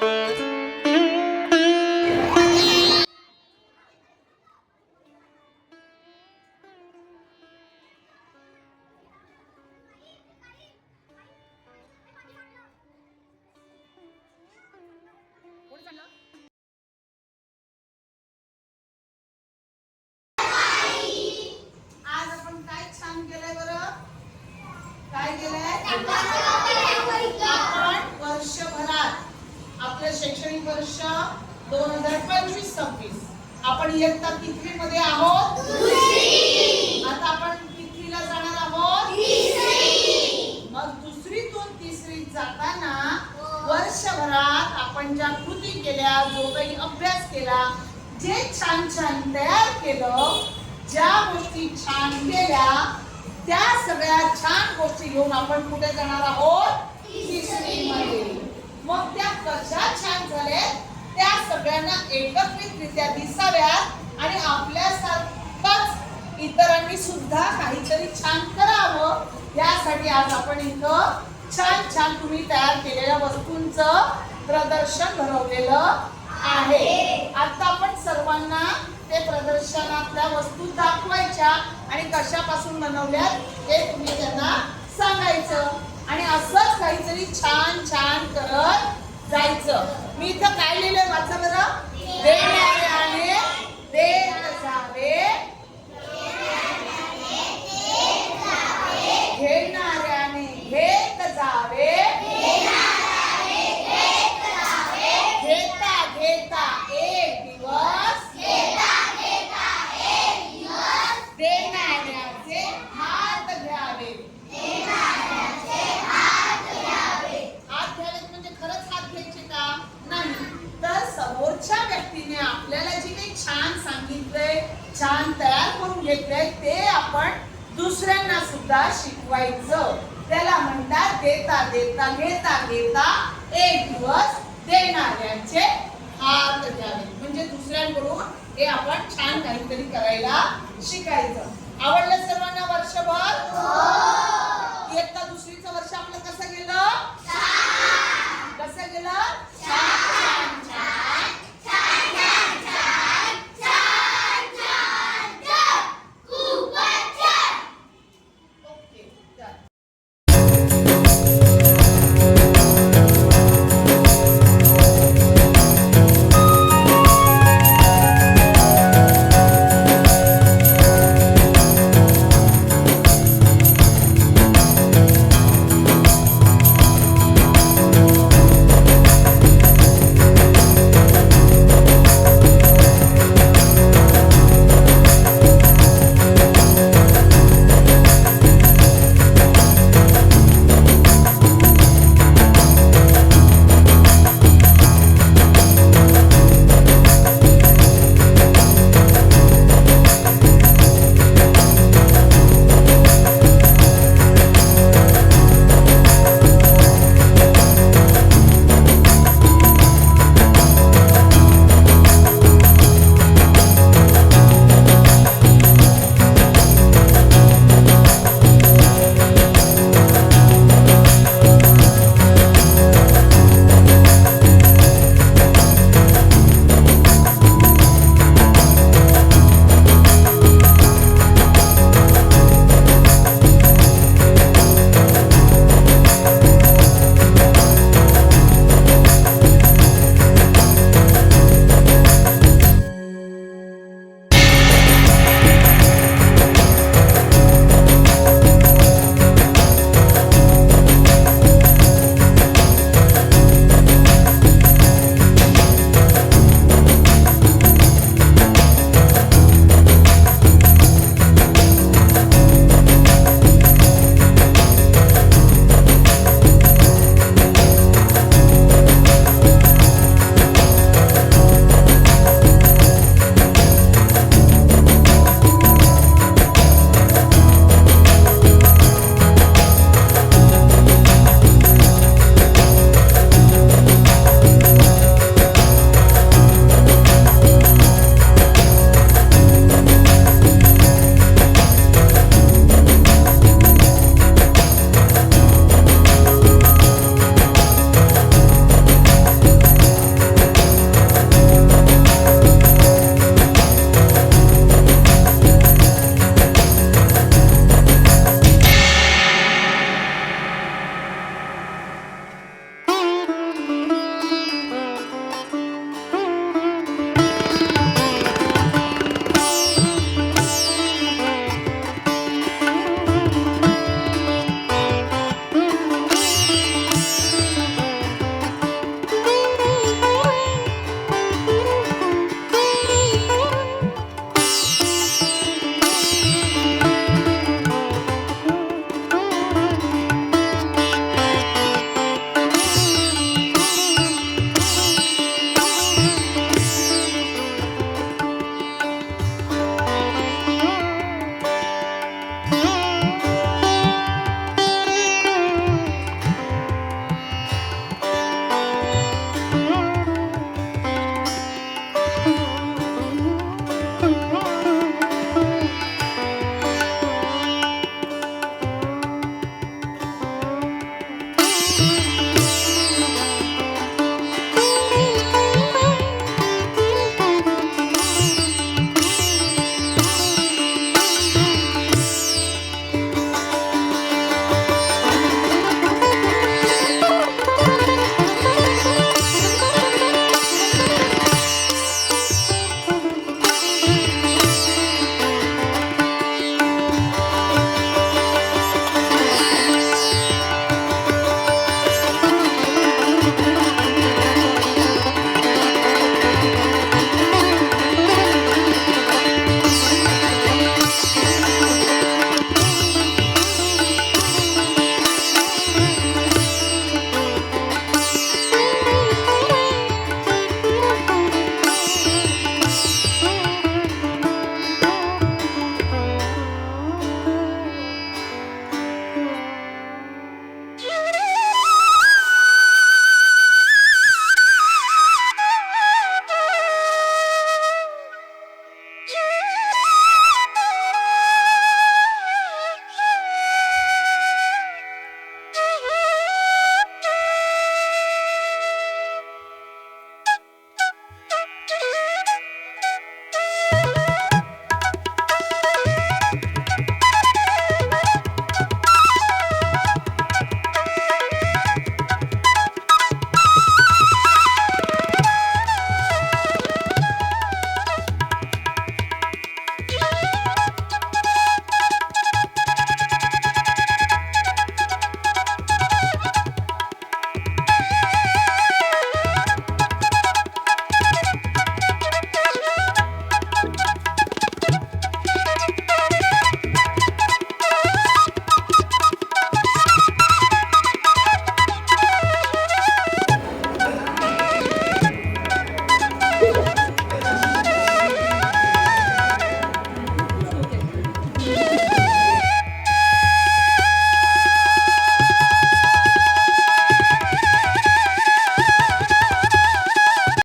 आज आपण काय छान केलंय बरं? काय केलंय? आपण वर्षभरात आपलं शैक्षणिक वर्ष 2025-26 आपण इयत्ता कितवीमध्ये आहोत? आता आपण कितवीला जाणार आहोत? मग दुसरीतून तिसरीत जाताना वर्षभरात आपण ज्या कृती केल्या, जो काही अभ्यास केला, जे छान छान तयार केलं, ज्या गोष्टी छान केल्या, त्या सगळ्या छान गोष्टी घेऊन आपण कुठे जाणार आहोत? तिसरीमध्ये. मग त्या कशा छान झाल्या त्या सगळ्यांना एकत्रितरित्या दिसाव्यात आणि आपल्यासारखंच इतरांनी सुद्धा काहीतरी छान करावं, यासाठी आज आपण इथं छान छान तुम्ही तयार केलेल्या वस्तूंचं प्रदर्शन भरवलेलं आहे. आता आपण सर्वांना ते प्रदर्शनातल्या वस्तू दाखवायच्या आणि कशापासून बनवल्यात हे तुम्ही त्यांना सांगायचं आणि असंच काहीतरी छान छान करत जायचं. मी इथं काय लिहिलंय वाचा बरं. देणाऱ्याने देत जावे, घेणाऱ्याने घेत जावे, घेता घेता एक दिवस देणाऱ्याचे हात घ्यावे. हात घ्यावे म्हणजे खरंच हात घ्यायचे का? नाही, तर समोरच्या व्यक्तीने आपल्याला जे काही छान सांगितलंय, छान तयार करून घेतलंय, ते आपण दुसऱ्यांना सुद्धा शिकवायचं. त्याला म्हणतात देता देता घेता घेता एक दिवस देणाऱ्याचे हात घ्यावे. म्हणजे दुसऱ्यांकडून हे आपण छान काहीतरी करायला शिकायचं. आवडलं सर्वांना वर्षभर? इयत्ता दुसरीचं वर्ष आपलं कसं गेलं?